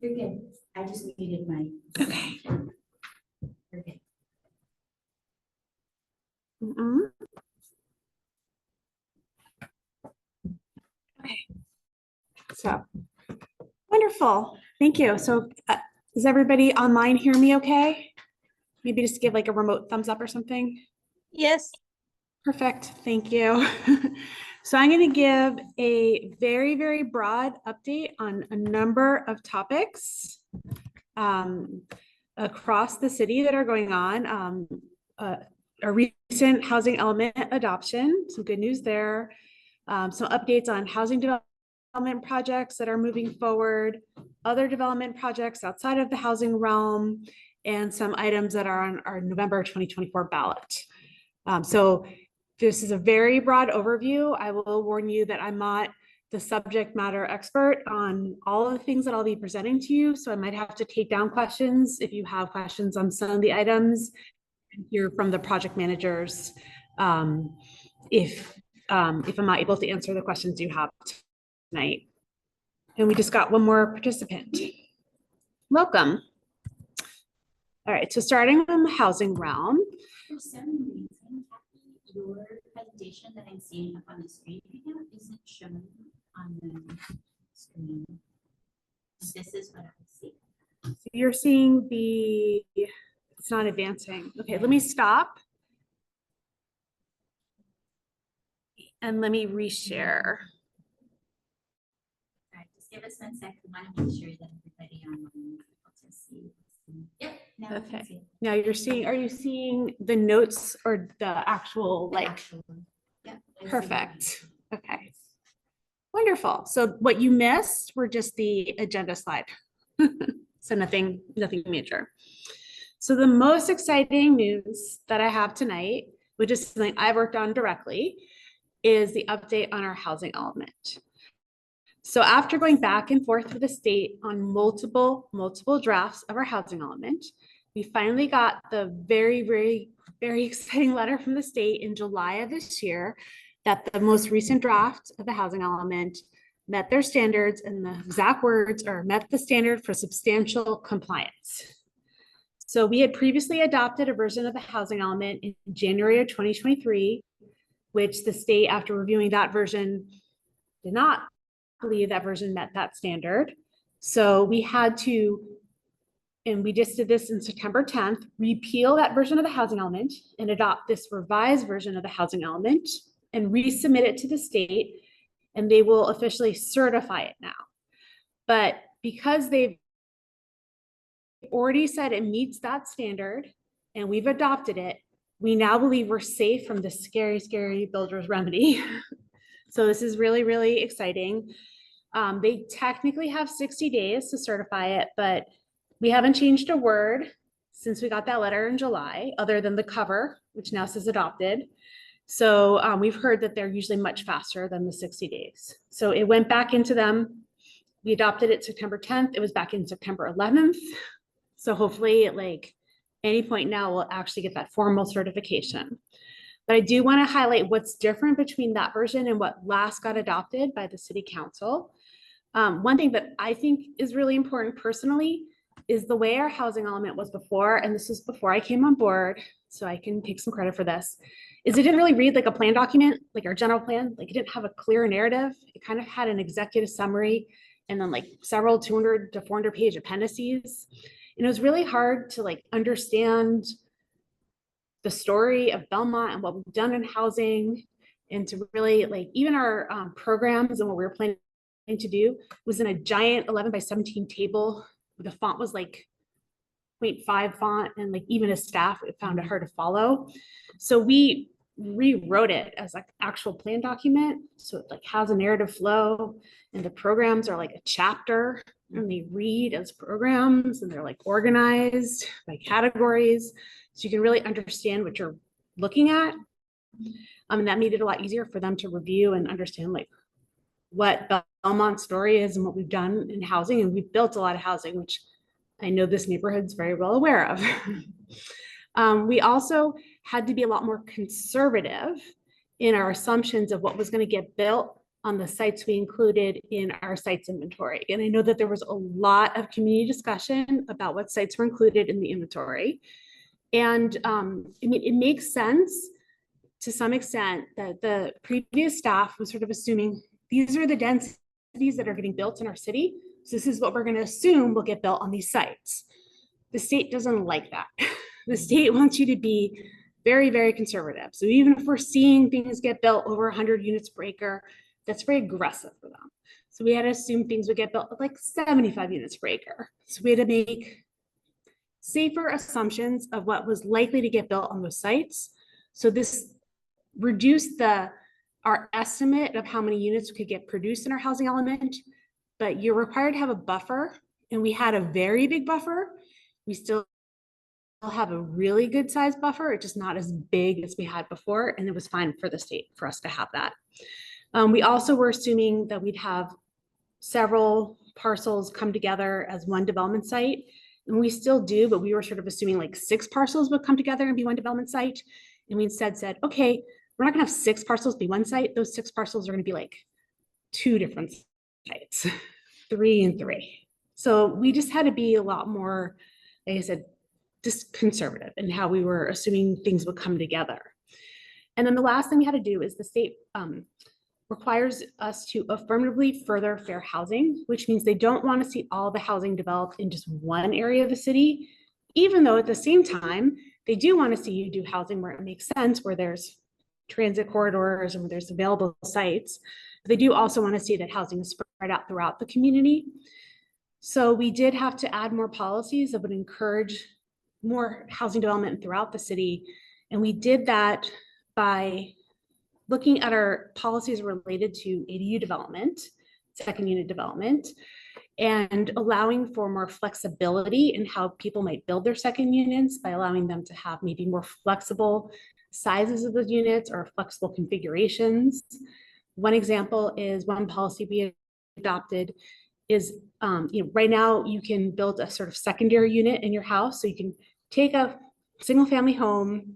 You're good. I just muted my. Okay. You're good. Okay. So wonderful. Thank you. So does everybody online hear me okay? Maybe just give like a remote thumbs up or something. Yes. Perfect. Thank you. So I'm going to give a very, very broad update on a number of topics across the city that are going on. A recent housing element adoption, some good news there. Some updates on housing development projects that are moving forward, other development projects outside of the housing realm, and some items that are on our November 2024 ballot. So this is a very broad overview. I will warn you that I'm not the subject matter expert on all of the things that I'll be presenting to you. So I might have to take down questions if you have questions on some of the items and hear from the project managers if I'm not able to answer the questions you have tonight. And we just got one more participant. Welcome. All right, so starting from the housing realm. For some reason, Kathy, your presentation that I'm seeing up on the screen right now isn't shown on the screen. This is what I see. So you're seeing it's not advancing. Okay, let me stop. And let me reshare. All right, just give us 1 second. I want to make sure that everybody online is able to see. Yep. Now we can see Okay. it. Now are you seeing the notes or the actual like? Yep. I see Perfect. Okay. Wonderful. So what you missed were just the agenda slide. So nothing major. So the most exciting news that I have tonight, which is something I worked on directly, is the update on our housing element. So after going back and forth with the state on multiple drafts of our housing element, we finally got the very, very, very exciting letter from the state in July of this year that the most recent draft of the housing element met their standards, and the exact words are met the standard for substantial compliance. So we had previously adopted a version of the housing element in January of 2023, which the state, after reviewing that version, did not believe that version met that standard. So we had to, and we just did this in September 10th, repeal that version of the housing element and adopt this revised version of the housing element and resubmit it to the state, and they will officially certify it now. But because they've already said it meets that standard and we've adopted it, we now believe we're safe from the scary, scary builder's remedy. So this is really, really exciting. They technically have 60 days to certify it, but we haven't changed a word since we got that letter in July, other than the cover, which now says adopted. So we've heard that they're usually much faster than the 60 days. So it went back into them. We adopted it September 10th. It was back in September 11th. So hopefully at like any point now, we'll actually get that formal certification. But I do want to highlight what's different between that version and what last got adopted by the city council. One thing that I think is really important personally is the way our housing element was before, and this was before I came on board, so I can take some credit for this, is it didn't really read like a plan document, like our general plan. Like it didn't have a clear narrative. It kind of had an executive summary and then like several 200 to 400 page appendices. And it was really hard to like understand the story of Belmont and what we've done in housing, and to really like even our programs and what we were planning to do was in a giant 11 by 17 table. The font was like 0.5 font, and like even as staff it found it hard to follow. So we rewrote it as like actual plan document, so it like has a narrative flow, and the programs are like a chapter and they read as programs, and they're like organized by categories, so you can really understand what you're looking at. And that made it a lot easier for them to review and understand like what Belmont's story is and what we've done in housing. And we've built a lot of housing, which I know this neighborhood's very well aware of. We also had to be a lot more conservative in our assumptions of what was going to get built on the sites we included in our sites inventory. And I know that there was a lot of community discussion about what sites were included in the inventory. And I mean, it makes sense to some extent that the previous staff was sort of assuming these are the densities that are getting built in our city. So this is what we're going to assume will get built on these sites. The state doesn't like that. The state wants you to be very, very conservative. So even if we're seeing things get built over 100 units per acre, that's very aggressive for them. So we had to assume things would get built at like 75 units per acre. So we had to make safer assumptions of what was likely to get built on those sites. So this reduced our estimate of how many units could get produced in our housing element, but you're required to have a buffer, and we had a very big buffer. We still have a really good size buffer. It's just not as big as we had before, and it was fine for the state for us to have that. We also were assuming that we'd have several parcels come together as one development site, and we still do, but we were sort of assuming like 6 parcels would come together and be one development site. And we instead said, okay, we're not gonna have 6 parcels be one site. Those 6 parcels are gonna be like 2 different sites, 3 and 3. So we just had to be a lot more, like I said, just conservative in how we were assuming things would come together. And then the last thing we had to do is the state requires us to affirmatively further fair housing, which means they don't want to see all the housing developed in just one area of the city, even though at the same time, they do want to see you do housing where it makes sense, where there's transit corridors and where there's available sites. But they do also want to see that housing is spread out throughout the community. So we did have to add more policies that would encourage more housing development throughout the city. And we did that by looking at our policies related to ADU development, second unit development, and allowing for more flexibility in how people might build their second units by allowing them to have maybe more flexible sizes of those units or flexible configurations. One example is one policy we adopted is, right now you can build a sort of secondary unit in your house. So you can take a single family home,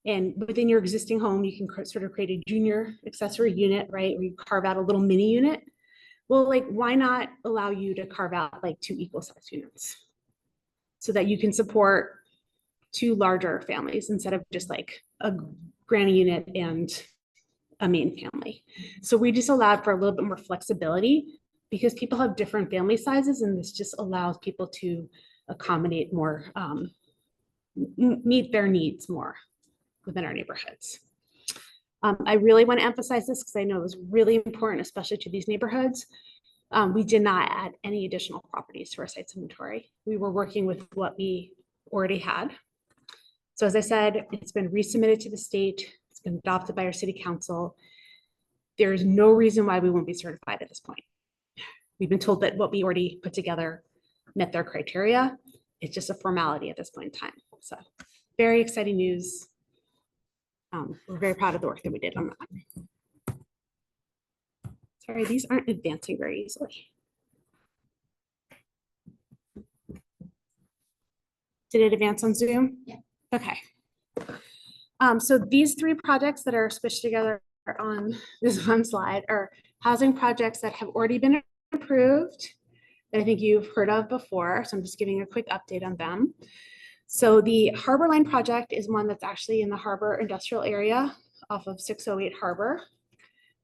and within your existing home, you can sort of create a junior accessory unit, right? Where you carve out a little mini unit. Well, like, why not allow you to carve out like 2 equal size units so that you can support 2 larger families instead of just like a granny unit and a main family. So we just allowed for a little bit more flexibility because people have different family sizes, and this just allows people to accommodate more, meet their needs more within our neighborhoods. I really want to emphasize this because I know it was really important, especially to these neighborhoods. We did not add any additional properties to our sites inventory. We were working with what we already had. So as I said, it's been resubmitted to the state. It's been adopted by our city council. There is no reason why we won't be certified at this point. We've been told that what we already put together met their criteria. It's just a formality at this point in time. So very exciting news. We're very proud of the work that we did on that. Sorry, these aren't advancing very easily. Did it advance on Zoom? Yeah. Okay. So these 3 projects that are squished together on this one slide are housing projects that have already been approved that I think you've heard of before. So I'm just giving a quick update on them. So the Harbor Line project is one that's actually in the Harbor industrial area off of 608 Harbor.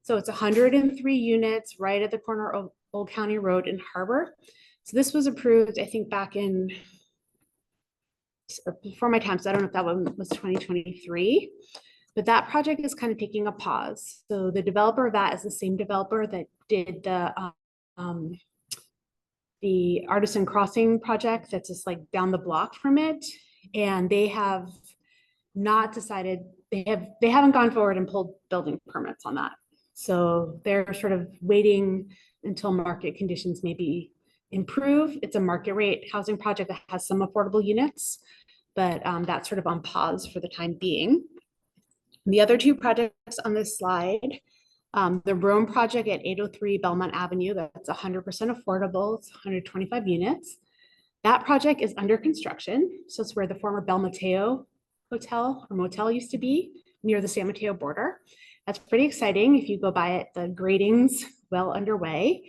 So it's 103 units right at the corner of Old County Road in Harbor. So this was approved, I think, back in, before my time, so I don't know if that one was 2023, but that project is kind of taking a pause. So the developer of that is the same developer that did the Artisan Crossing project that's just like down the block from it. And they have not decided, they haven't gone forward and pulled building permits on that. So they're sort of waiting until market conditions maybe improve. It's a market rate housing project that has some affordable units, but that's sort of on pause for the time being. The other 2 projects on this slide, the Rome project at 803 Belmont Avenue, that's 100% affordable, it's 125 units. That project is under construction. So it's where the former Bel Mateo Hotel or motel used to be, near the San Mateo border. That's pretty exciting. If you go by it, the gradings well underway.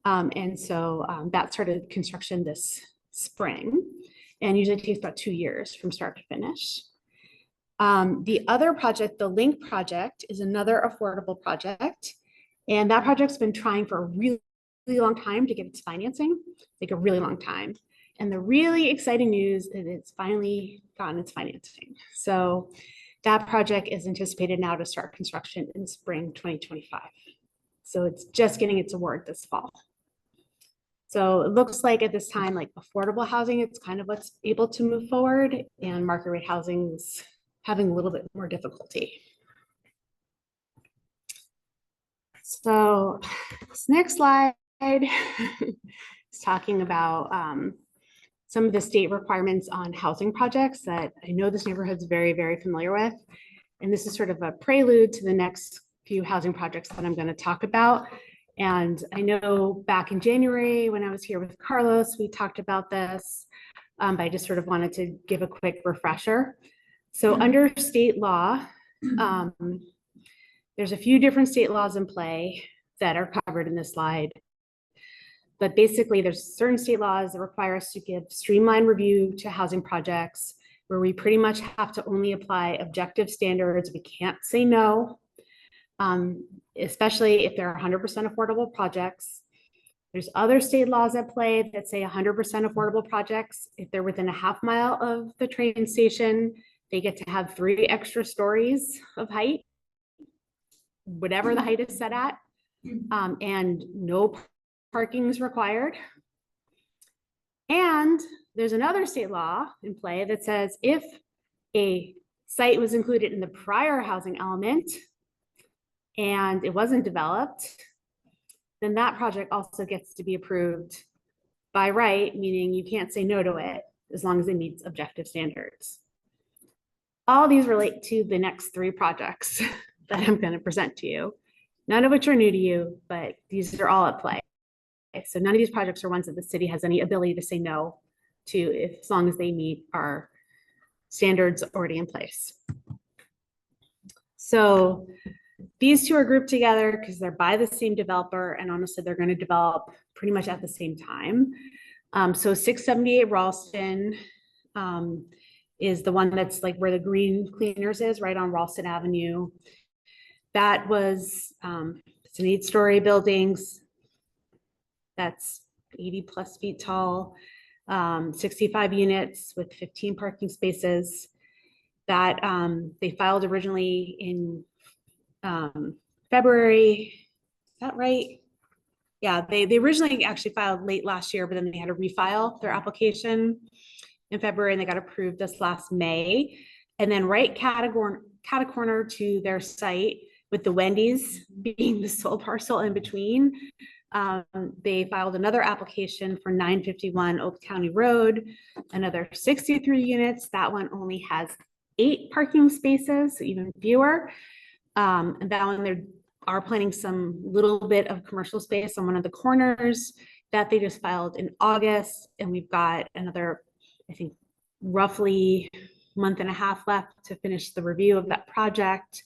And so that started construction this spring and usually takes about 2 years from start to finish. The other project, the Link project, is another affordable project. And that project's been trying for a really long time to get its financing, like a really long time. And the really exciting news is it's finally gotten its financing. So that project is anticipated now to start construction in spring 2025. So it's just getting its award this fall. So it looks like at this time, like affordable housing, it's kind of what's able to move forward, and market rate housing's having a little bit more difficulty. So this next slide is talking about some of the state requirements on housing projects that I know this neighborhood's very, very familiar with. And this is sort of a prelude to the next few housing projects that I'm going to talk about. And I know back in January when I was here with Carlos, we talked about this, but I just sort of wanted to give a quick refresher. So under state law, there's a few different state laws in play that are covered in this slide. But basically, there's certain state laws that require us to give streamlined review to housing projects where we pretty much have to only apply objective standards. We can't say no, especially if they're 100% affordable projects. There's other state laws at play that say 100% affordable projects, if they're within a half mile of the train station, they get to have 3 extra stories of height, whatever the height is set at, and no parking is required. And there's another state law in play that says if a site was included in the prior housing element and it wasn't developed, then that project also gets to be approved by right, meaning you can't say no to it as long as it meets objective standards. All these relate to the next 3 projects that I'm going to present to you, none of which are new to you, but these are all at play. So none of these projects are ones that the city has any ability to say no to, as long as they meet our standards already in place. So these 2 are grouped together because they're by the same developer, and honestly, they're going to develop pretty much at the same time. So 678 Ralston is the one that's like where the Green Cleaners is, right on Ralston Avenue. That was, it's an 8-story building that's 80+ feet tall, 65 units with 15 parking spaces. That they filed originally in February. Is that right? Yeah, they originally actually filed late last year, but then they had to refile their application in February, and they got approved this last May. And then right cat-a-corner to their site, with the Wendy's being the sole parcel in between, they filed another application for 951 Oak County Road, another 63 units. That one only has 8 parking spaces, so even fewer. And that one, they are planning some little bit of commercial space on one of the corners that they just filed in August. And we've got another, I think, roughly month and a half left to finish the review of that project.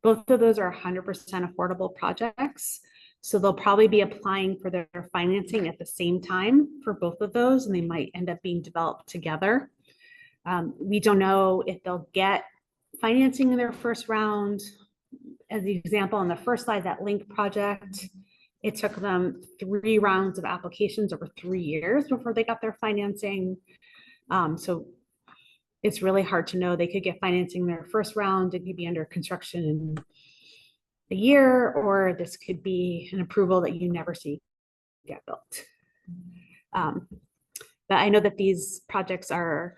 Both of those are 100% affordable projects. So they'll probably be applying for their financing at the same time for both of those, and they might end up being developed together. We don't know if they'll get financing in their first round. As the example on the first slide, that Link project, it took them 3 rounds of applications over 3 years before they got their financing. So it's really hard to know. They could get financing in their first round. It could be under construction in a year, or this could be an approval that you never see get built. But I know that these projects are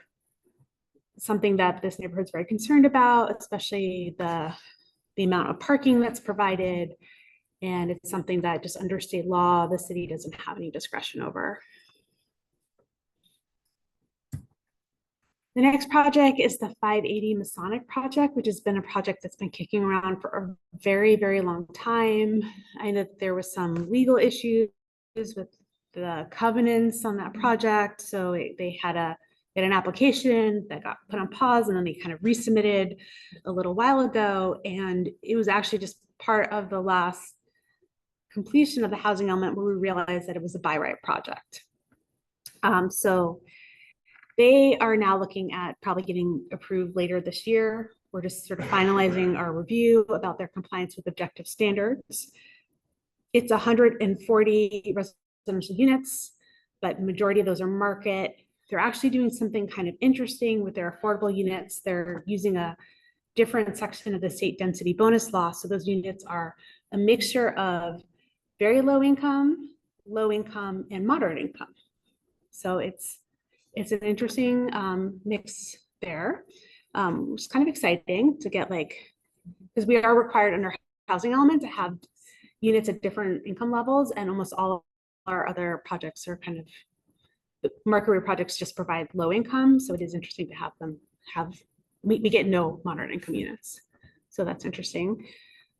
something that this neighborhood's very concerned about, especially the amount of parking that's provided. And it's something that just under state law, the city doesn't have any discretion over. The next project is the 580 Masonic project, which has been a project that's been kicking around for a very, very long time. I know that there was some legal issues with the covenants on that project. So they had an application that got put on pause, and then they kind of resubmitted a little while ago. And it was actually just part of the last completion of the housing element where we realized that it was a by right project. So they are now looking at probably getting approved later this year. We're just sort of finalizing our review about their compliance with objective standards. It's 140 residential units, but majority of those are market. They're actually doing something kind of interesting with their affordable units. They're using a different section of the state density bonus law. So those units are a mixture of very low income, and moderate income. So it's an interesting mix there. It's kind of exciting to get because we are required under housing element to have units at different income levels, and almost all of our other projects are kind of, the market rate projects just provide low income. So it is interesting to have them we get no moderate income units. So that's interesting.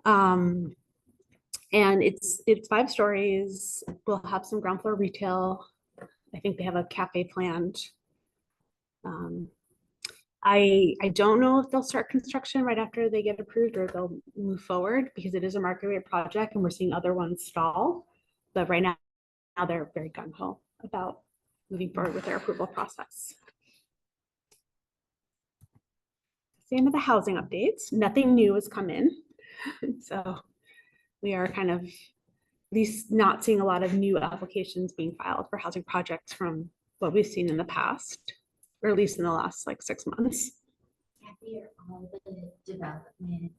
And it's 5 stories. We'll have some ground floor retail. I think they have a cafe planned. I don't know if they'll start construction right after they get approved or they'll move forward, because it is a market rate project and we're seeing other ones stall. But right now they're very gung-ho about moving forward with their approval process. Same with the housing updates. Nothing new has come in. So we are kind of at least not seeing a lot of new applications being filed for housing projects from what we've seen in the past, or at least in the last 6 months. Kathy, are all the development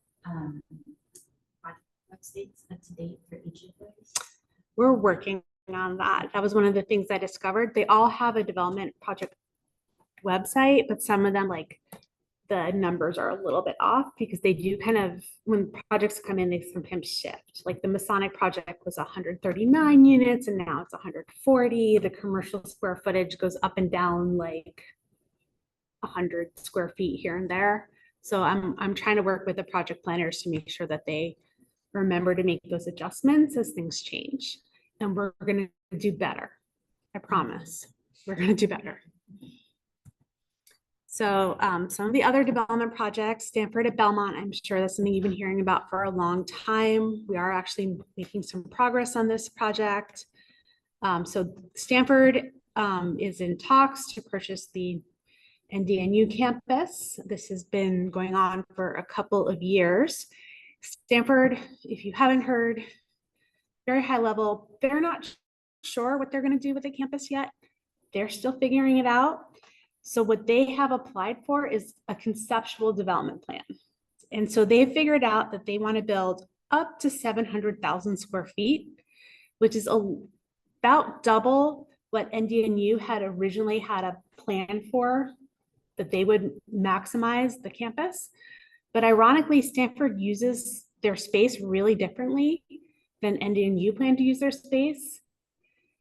updates up to date for each of those? We're working on that. That was one of the things I discovered. They all have a development project website, but some of them, the numbers are a little bit off, because they do kind of, when projects come in, they sometimes shift. Like the Masonic project was 139 units and now it's 140. The commercial square footage goes up and down 100 square feet here and there. So I'm trying to work with the project planners to make sure that they remember to make those adjustments as things change. And we're going to do better. I promise. We're going to do better. So some of the other development projects, Stanford at Belmont, I'm sure that's something you've been hearing about for a long time. We are actually making some progress on this project. So Stanford is in talks to purchase the NDNU campus. This has been going on for a couple of years. Stanford, if you haven't heard, very high level, they're not sure what they're going to do with the campus yet. They're still figuring it out. So what they have applied for is a conceptual development plan. And so they figured out that they want to build up to 700,000 square feet, which is about double what NDNU had originally had a plan for, that they would maximize the campus. But ironically, Stanford uses their space really differently than NDNU planned to use their space.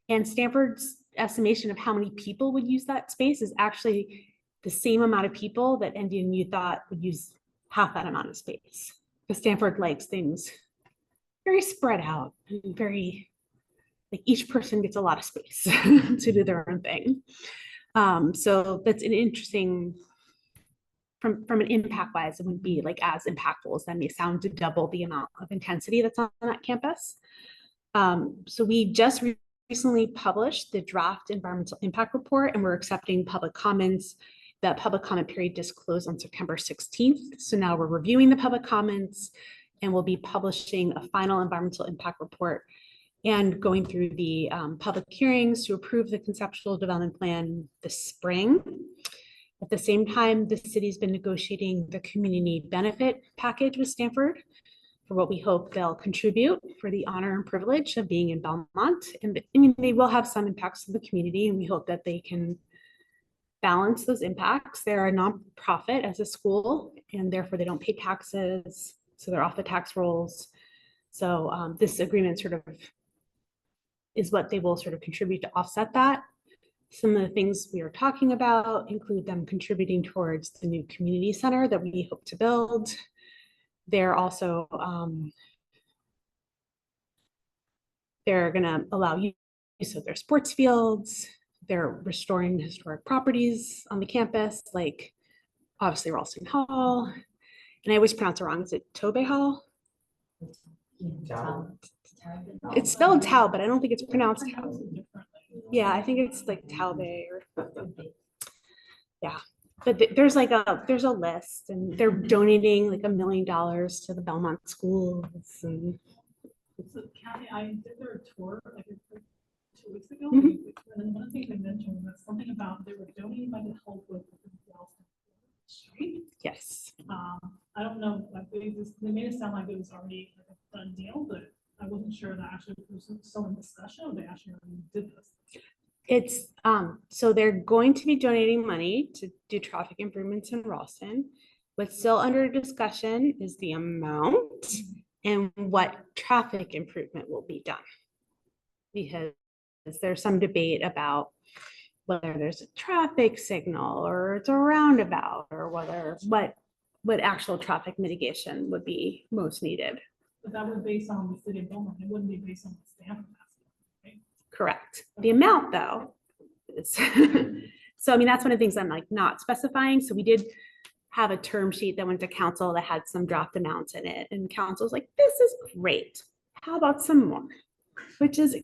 And Stanford's estimation of how many people would use that space is actually the same amount of people that NDNU thought would use half that amount of space. Because Stanford likes things very spread out, and very, each person gets a lot of space to do their own thing. So that's an interesting, from an impact wise, it wouldn't be as impactful as that may sound, to double the amount of intensity that's on that campus. So we just recently published the draft environmental impact report, and we're accepting public comments. That public comment period just closed on September 16th. So now we're reviewing the public comments, and we'll be publishing a final environmental impact report and going through the public hearings to approve the conceptual development plan this spring. At the same time, the city's been negotiating the community benefit package with Stanford for what we hope they'll contribute for the honor and privilege of being in Belmont. And they will have some impacts to the community, and we hope that they can balance those impacts. They're a nonprofit as a school, and therefore they don't pay taxes, so they're off the tax rolls. So this agreement sort of is what they will sort of contribute to offset that. Some of the things we are talking about include them contributing towards the new community center that we hope to build. They're also, they're gonna allow use of their sports fields. They're restoring historic properties on the campus, obviously Ralston Hall. And I always pronounce it wrong. Is it Tobey Hall? It's spelled Tao, but I don't think it's pronounced Tao. Yeah, I think it's like Taube or yeah. But there's like there's a list, and they're donating like $1 million to the Belmont schools. And So Kathy, I did their tour like 2 weeks ago, Mhm. and one of the things they mentioned was something about they were donating money to help with the street. yes, I don't know, like they made it sound like it was already like a done deal, but I wasn't sure that actually was still in discussion, or they actually already did this. it's so they're going to be donating money to do traffic improvements in Ralston. What's still under discussion is the amount and what traffic improvement will be done. Because there's some debate about whether there's a traffic signal or it's a roundabout, or whether what actual traffic mitigation would be most needed. But that was based on the city of Belmont, it wouldn't be based on the stamp capacity, right? Correct. The amount though is so I mean that's one of the things I'm like not specifying. So we did have a term sheet that went to council that had some draft amounts in it, and council's like, this is great. How about some more? Which is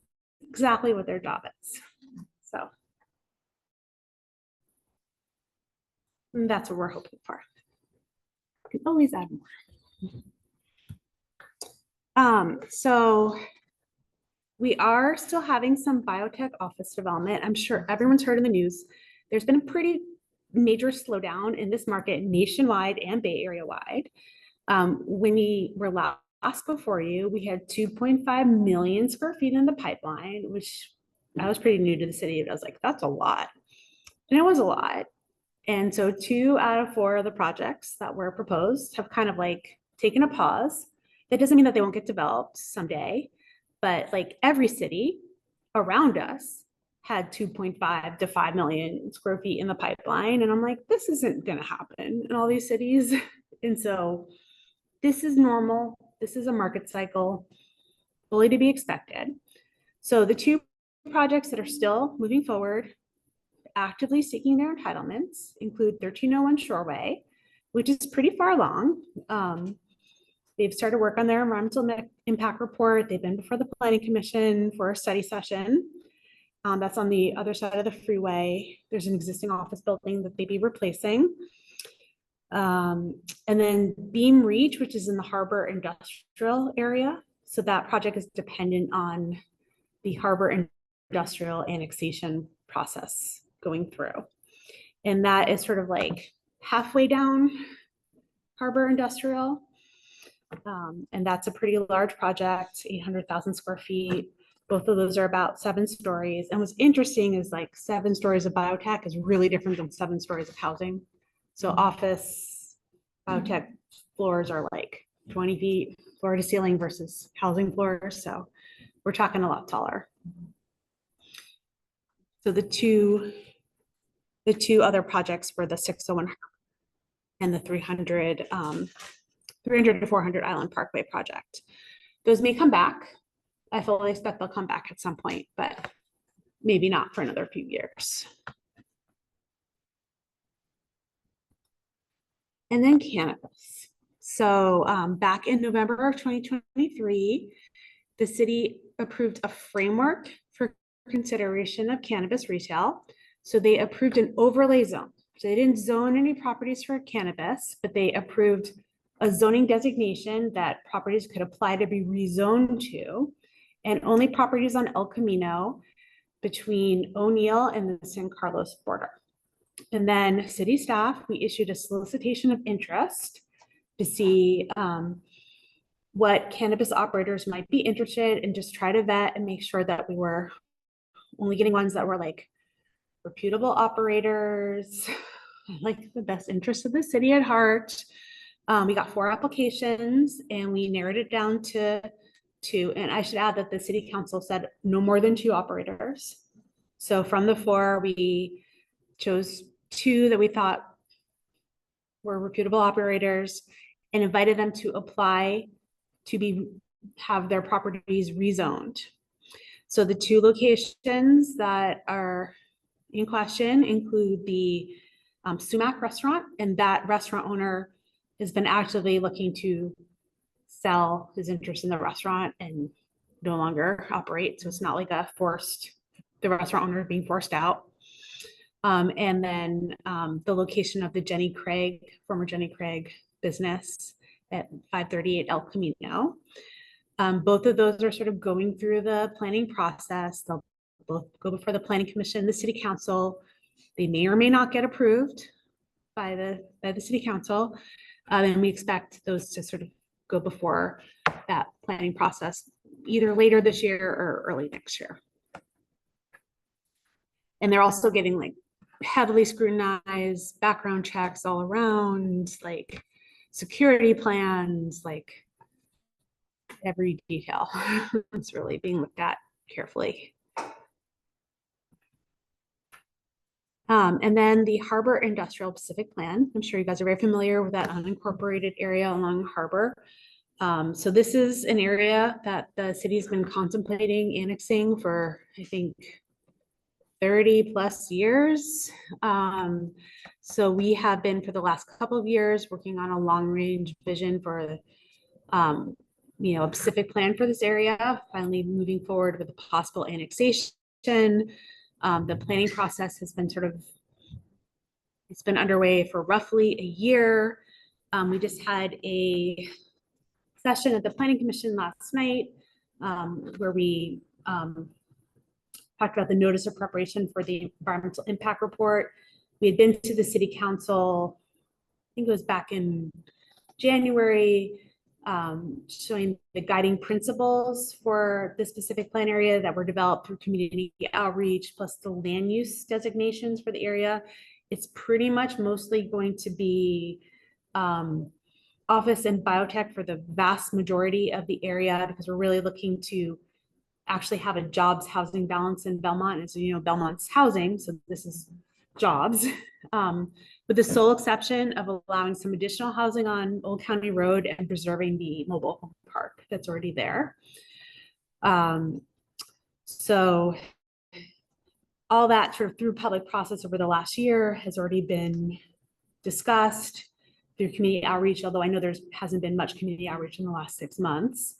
exactly what their job is. So and that's what we're hoping for. We can always add more. So we are still having some biotech office development. I'm sure everyone's heard in the news. There's been a pretty major slowdown in this market nationwide and Bay Area wide. When we were last before you, we had 2.5 million square feet in the pipeline, which I was pretty new to the city, but I was like, that's a lot. And it was a lot. And so 2 out of 4 of the projects that were proposed have kind of like taken a pause. That doesn't mean that they won't get developed someday, but like every city around us had 2.5 to 5 million square feet in the pipeline. And I'm like, this isn't going to happen in all these cities. And so this is normal. This is a market cycle, fully to be expected. So the 2 projects that are still moving forward, actively seeking their entitlements, include 1301 Shoreway, which is pretty far along. They've started work on their environmental impact report. They've been before the Planning Commission for a study session. That's on the other side of the freeway. There's an existing office building that they'd be replacing. And then Beam Reach, which is in the Harbor Industrial area. So that project is dependent on the Harbor Industrial annexation process going through. And that is sort of like halfway down Harbor Industrial. And that's a pretty large project, 800,000 square feet. Both of those are about 7 stories. And what's interesting is like 7 stories of biotech is really different than 7 stories of housing. So office biotech floors are like 20 feet floor to ceiling versus housing floors. So we're talking a lot taller. So the two other projects were the 601 and the 300 to 400 Island Parkway project. Those may come back. I fully expect they'll come back at some point, but maybe not for another few years. And then cannabis. So back in November of 2023, the city approved a framework for consideration of cannabis retail. So they approved an overlay zone. So they didn't zone any properties for cannabis, but they approved a zoning designation that properties could apply to be rezoned to, and only properties on El Camino between O'Neill and the San Carlos border. And then city staff, we issued a solicitation of interest to see what cannabis operators might be interested in, just try to vet and make sure that we were only getting ones that were like reputable operators, like the best interest of the city at heart. We got 4 applications and we narrowed it down to 2. And I should add that the city council said no more than 2 operators. So from the 4, we chose 2 that we thought were reputable operators and invited them to apply to have their properties rezoned. So the 2 locations that are in question include the Sumac restaurant, and that restaurant owner has been actively looking to sell his interest in the restaurant and no longer operate. So it's not like the restaurant owner being forced out. And then the location of the former Jenny Craig business at 538 El Camino. Both of those are sort of going through the planning process. They'll both go before the planning commission, the city council. They may or may not get approved by the city council. And we expect those to sort of go before that planning process, either later this year or early next year. And they're also getting like heavily scrutinized background checks all around, like security plans, like every detail. It's really being looked at carefully. And then the Harbor Industrial Pacific Plan. I'm sure you guys are very familiar with that unincorporated area along the harbor. So this is an area that the city's been contemplating annexing for, I think, 30 plus years. So we have been for the last couple of years working on a long range vision for a Pacific plan for this area, finally moving forward with a possible annexation. The planning process has been it's been underway for roughly a year. We just had a session at the Planning Commission last night where we talked about the notice of preparation for the environmental impact report. We had been to the city council, I think it was back in January, showing the guiding principles for the specific plan area that were developed through community outreach, plus the land use designations for the area. It's pretty much mostly going to be office and biotech for the vast majority of the area, because we're really looking to actually have a jobs housing balance in Belmont. And so, Belmont's housing, so this is jobs, with the sole exception of allowing some additional housing on Old County Road and preserving the mobile home park that's already there. So all that sort of through public process over the last year has already been discussed through community outreach, although I know there hasn't been much community outreach in the last 6 months.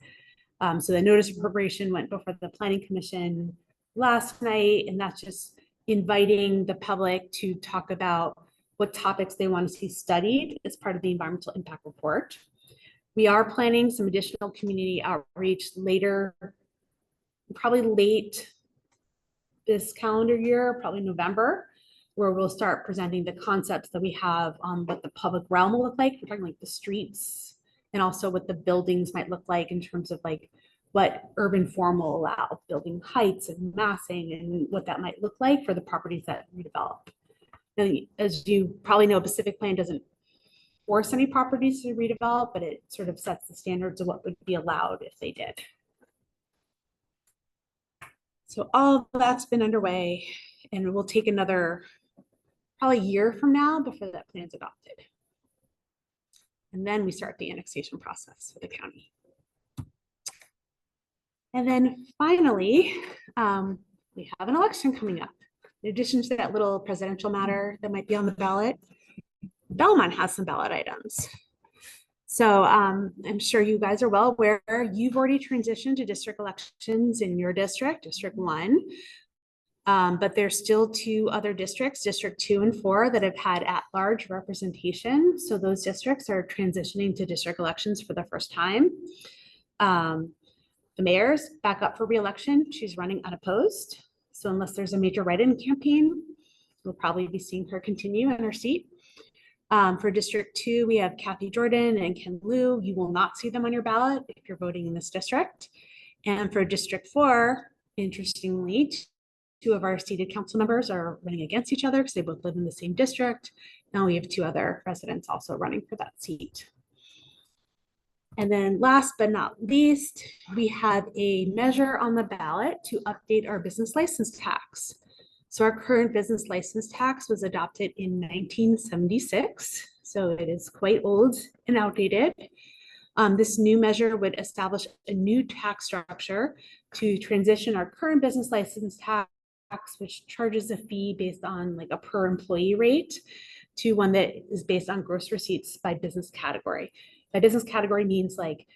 So the notice of preparation went before the Planning Commission last night, and that's just inviting the public to talk about what topics they want to see studied as part of the environmental impact report. We are planning some additional community outreach later, probably late this calendar year, probably November, where we'll start presenting the concepts that we have on what the public realm will look like. We're talking like the streets and also what the buildings might look like in terms of like what urban form will allow, building heights and massing, and what that might look like for the properties that we develop. Now, as you probably know, Pacific Plan doesn't force any properties to redevelop, but it sort of sets the standards of what would be allowed if they did. So all that's been underway, and it will take another probably a year from now before that plan is adopted. And then we start the annexation process for the county. And then finally, we have an election coming up. In addition to that little presidential matter that might be on the ballot, Belmont has some ballot items. So I'm sure you guys are well aware, you've already transitioned to district elections in your district, District 1. But there's still 2 other districts, District 2 and 4, that have had at-large representation. So those districts are transitioning to district elections for the first time. The mayor's back up for re-election. She's running unopposed. So unless there's a major write-in campaign, we'll probably be seeing her continue in her seat. For District 2, we have Kathy Jordan and Ken Liu. You will not see them on your ballot if you're voting in this district. And for District 4, interestingly, 2 of our seated council members are running against each other because they both live in the same district. Now we have 2 other residents also running for that seat. And then last but not least, we have a measure on the ballot to update our business license tax. So our current business license tax was adopted in 1976. So it is quite old and outdated. This new measure would establish a new tax structure to transition our current business license tax, which charges a fee based on like a per employee rate, to one that is based on gross receipts by business category. By business category means like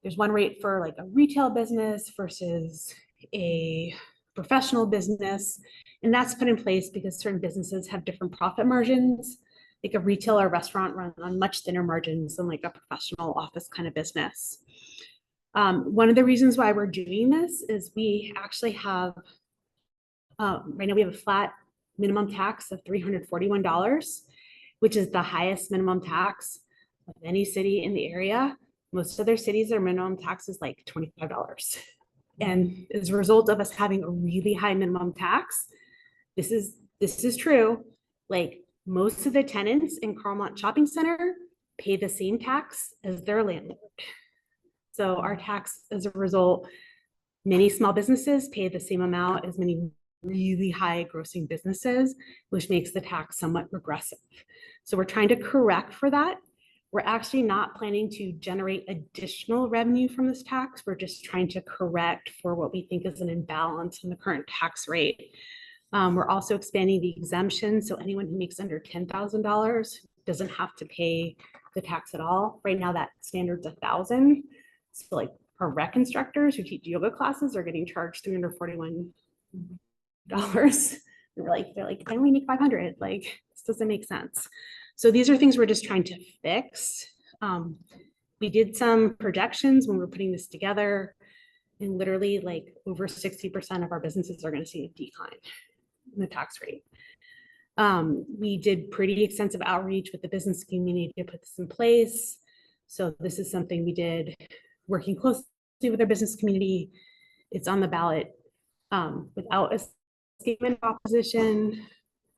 there's one rate for like a retail business versus a professional business. And that's put in place because certain businesses have different profit margins. Like a retail or restaurant run on much thinner margins than like a professional office kind of business. One of the reasons why we're doing this is we actually have, right now we have a flat minimum tax of $341, which is the highest minimum tax of any city in the area. Most other cities, their minimum tax is like $25. And as a result of us having a really high minimum tax, this is true. Like most of the tenants in Carmont Shopping Center pay the same tax as their landlord. So our tax, as a result, many small businesses pay the same amount as many really high grossing businesses, which makes the tax somewhat regressive. So we're trying to correct for that. We're actually not planning to generate additional revenue from this tax. We're just trying to correct for what we think is an imbalance in the current tax rate. We're also expanding the exemption. So anyone who makes under $10,000 doesn't have to pay the tax at all. Right now that standard's $1,000. So like our rec instructors who teach yoga classes are getting charged $341. They're like, I only make 500. Like, this doesn't make sense. So these are things we're just trying to fix. We did some projections when we were putting this together, and literally like over 60% of our businesses are going to see a decline in the tax rate. We did pretty extensive outreach with the business community to put this in place. So this is something we did working closely with our business community. It's on the ballot without a statement of opposition.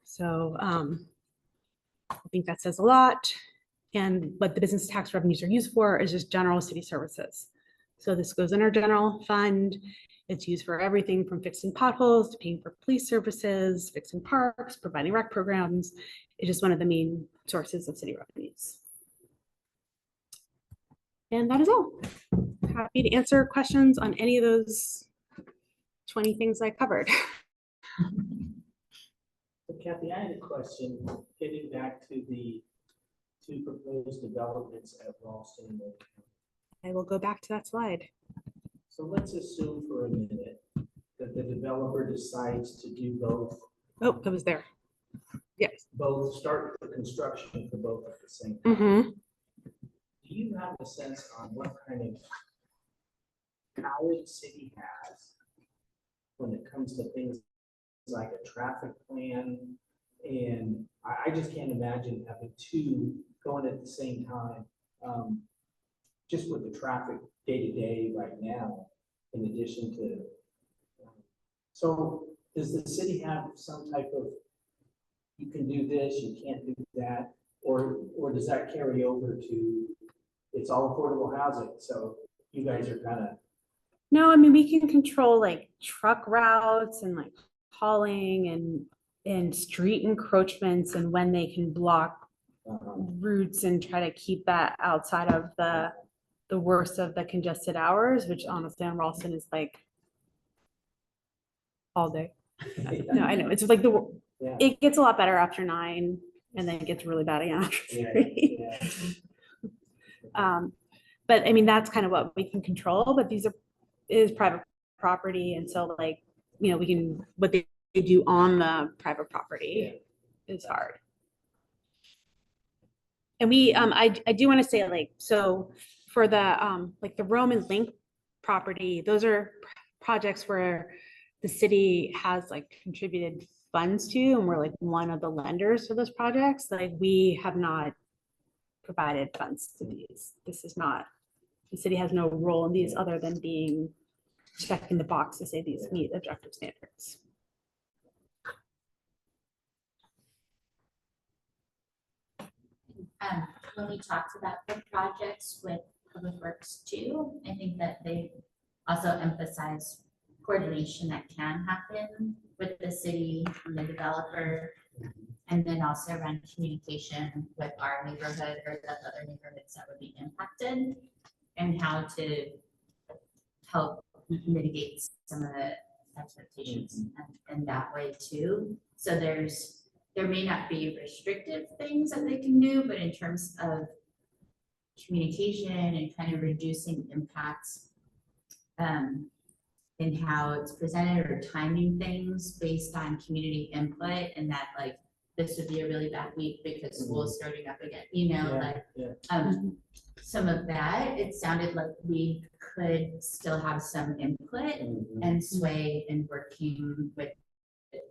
So I think that says a lot. And what the business tax revenues are used for is just general city services. So this goes in our general fund. It's used for everything from fixing potholes to paying for police services, fixing parks, providing rec programs. It's just one of the main sources of city revenues. And that is all. Happy to answer questions on any of those 20 things I covered. So Kathy, I had a question, getting back to the two proposed developments at Ralston. I will go back to that slide. So let's assume for a minute that the developer decides to do both. Oh, that was there. Yes. Both start the construction for both at the same time. Mm-hmm. Do you have a sense on what kind of power the city has when it comes to things like a traffic plan? And I just can't imagine having two going at the same time, just with the traffic day to day right now, in addition to. So does the city have some type of, you can do this, you can't do that, or does that carry over to, it's all affordable housing, so you guys are kind of. No, I mean, we can control like truck routes and like hauling and street encroachments and when they can block routes and try to keep that outside of the worst of the congested hours, which honestly on Ralston is like all day. No, I know. It's like it gets a lot better after 9 and then it gets really bad again after 3. But I mean, that's kind of what we can control, but is private property. And so like, you know, we can, what they do on the private property is hard. And we, I do want to say like, so for the, like the Roman Link property, those are projects where the city has like contributed funds to, and we're like one of the lenders for those projects. Like we have not provided funds to these. This is not, the city has no role in these other than being checking the box to say these meet objective standards. When we talked about the projects with Public Works too, I think that they also emphasize coordination that can happen with the city and the developer, and then also around communication with our neighborhood or the other neighborhoods that would be impacted, and how to help mitigate some of the expectations in that way too. So there may not be restrictive things that they can do, but in terms of communication and kind of reducing impacts in how it's presented or timing things based on community input, and that like this would be a really bad week because school is starting up again, some of that, it sounded like we could still have some input and sway in working with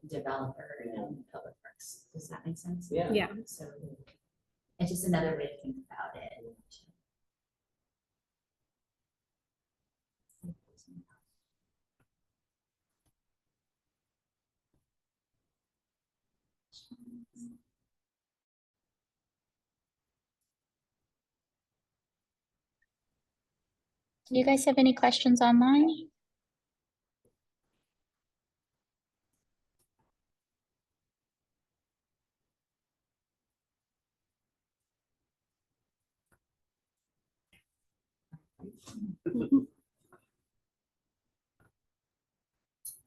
developer and public works. Does that make sense? Yeah. So it's just another way to think about it. Do you guys have any questions online?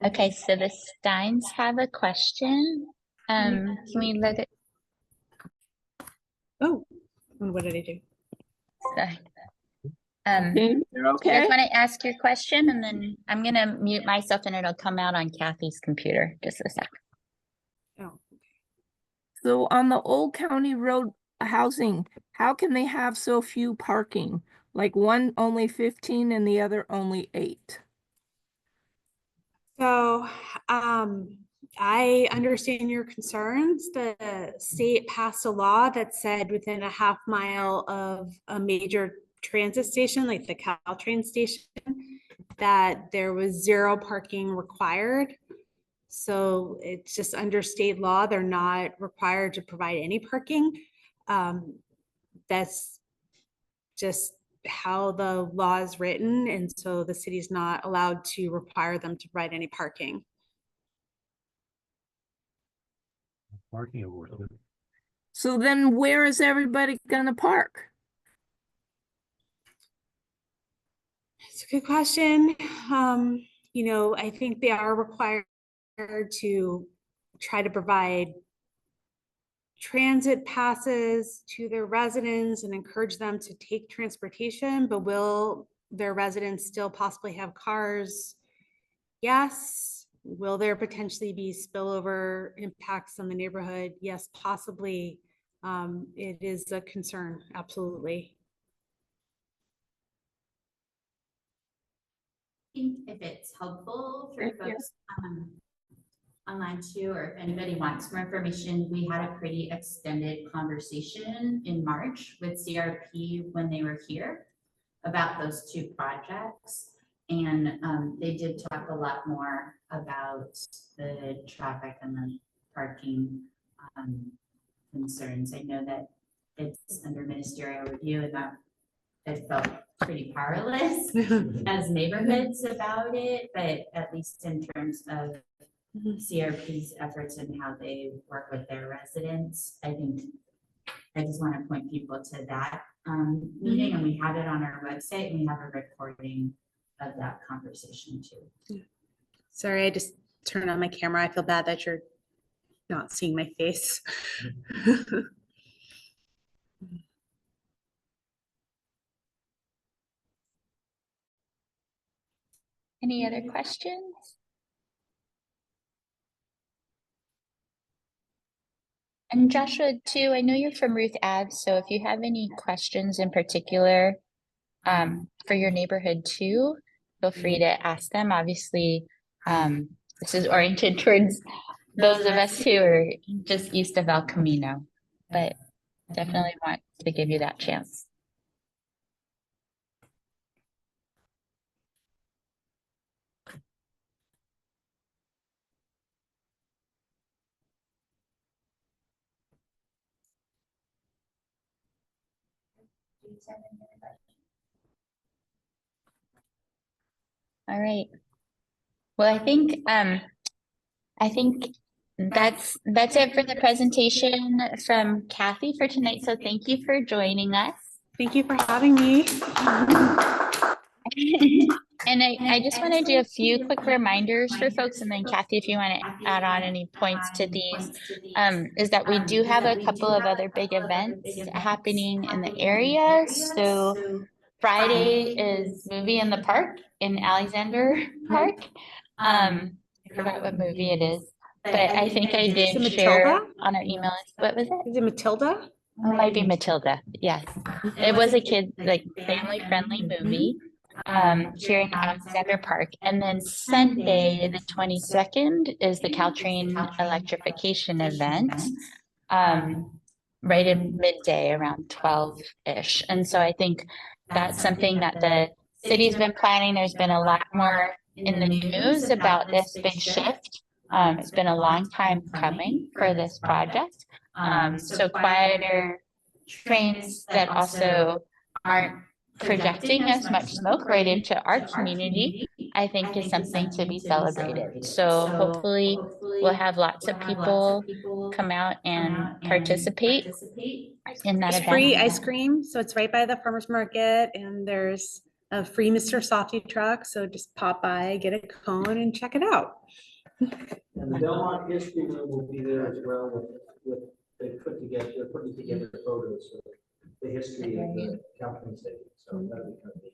Okay, so the Steins have a question. Can we let it? Oh, what did I do? Sorry. You're You guys okay. want to ask your question, and then I'm gonna mute myself and it'll come out on Kathy's computer. Just a sec. Oh, So on the Old County Road housing, how can they have so few parking? Like one only 15 and the other only 8? so, I understand your concerns. The state passed a law that said within a half mile of a major transit station, like the Caltrain station, that there was 0 parking required. So it's just under state law, they're not required to provide any parking. That's just how the law is written, and so the city's not allowed to require them to provide any parking. Parking award. So then where is everybody gonna park? It's a good question. I think they are required to try to provide transit passes to their residents and encourage them to take transportation, but will their residents still possibly have cars? Yes. Will there potentially be spillover impacts on the neighborhood? Yes, possibly. It is a concern, absolutely. I think if it's helpful for Thank you. folks online too, or if anybody wants more information, we had a pretty extended conversation in March with CRP when they were here about those 2 projects. And they did talk a lot more about the traffic and the parking concerns. I know that it's under ministerial review and that it felt pretty powerless as neighborhoods about it, but at least in terms of CRP's efforts and how they work with their residents, I think I just want to point people to that meeting, and we have it on our website, and we have a recording of that conversation too. Sorry, I just turned on my camera. I feel bad that you're not seeing my face. Any other questions? And Joshua, too, I know you're from Ruth Ave, so if you have any questions in particular for your neighborhood too, feel free to ask them. Obviously, this is oriented towards those of us who are just east of El Camino, but definitely want to give you that chance. All right. Well, I think that's it for the presentation from Kathy for tonight. So thank you for joining us. Thank you for having me. And I just want to do a few quick reminders for folks, and then Kathy, if you want to add on any points to these, is that we do have a couple of other big events happening in the area. So Friday is Movie in the Park in Alexander Park. I forgot what movie it is, but I think I Is it did share Matilda? on our email list. What was it? Is it Matilda? It might be Matilda. Yes. It was a kid, like family-friendly movie here in Alexander Park. And then Sunday, the 22nd, is the Caltrain electrification event. Right in midday around 12-ish. And so I think that's something that the city's been planning. There's been a lot more in the news about this big shift. It's been a long time coming for this project. So quieter trains that also aren't projecting as much smoke right into our community, I think is something to be celebrated. So hopefully we'll have lots of people come out and participate in that There's event. free ice cream, so it's right by the farmer's market, and there's a free Mr. Softy truck, so just pop by, get a cone and check it out. And the Belmont History Room will be there as well with, they're putting together photos of the history of the Caltrain station, so that'll be kind of neat.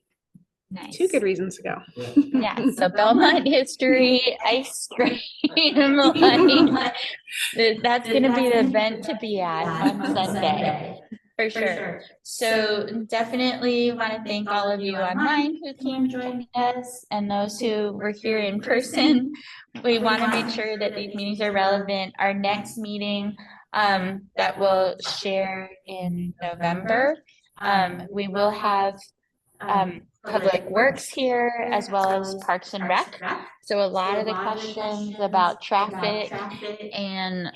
Nice. Two good reasons to go. Yeah, so Belmont history, ice cream line. That's gonna be the event to be at on Sunday, for sure. So definitely want to thank all of you online who came join us and those who were here in person. We want to make sure that these meetings are relevant. Our next meeting that we'll share in November, we will have Public Works here as well as Parks and Rec. So a lot of the questions about traffic and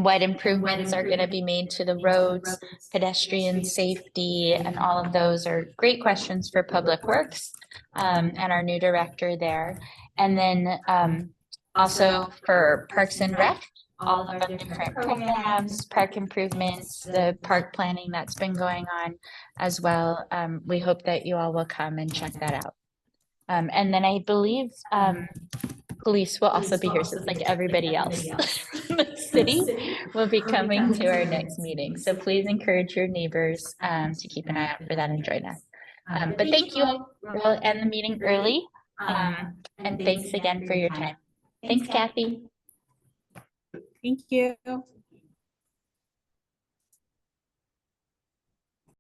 what improvements are going to be made to the roads, pedestrian safety, and all of those are great questions for Public Works and our new director there. And then also for Parks and Rec, all of the different programs, park improvements, the park planning that's been going on as well. We hope that you all will come and check that out. And then I believe police will also be here, so it's like everybody else. The city will be coming to our next meeting. So please encourage your neighbors to keep an eye out for that and join us. But thank you all. We'll end the meeting early. And thanks again for your time. Thanks, Kathy. Thank you.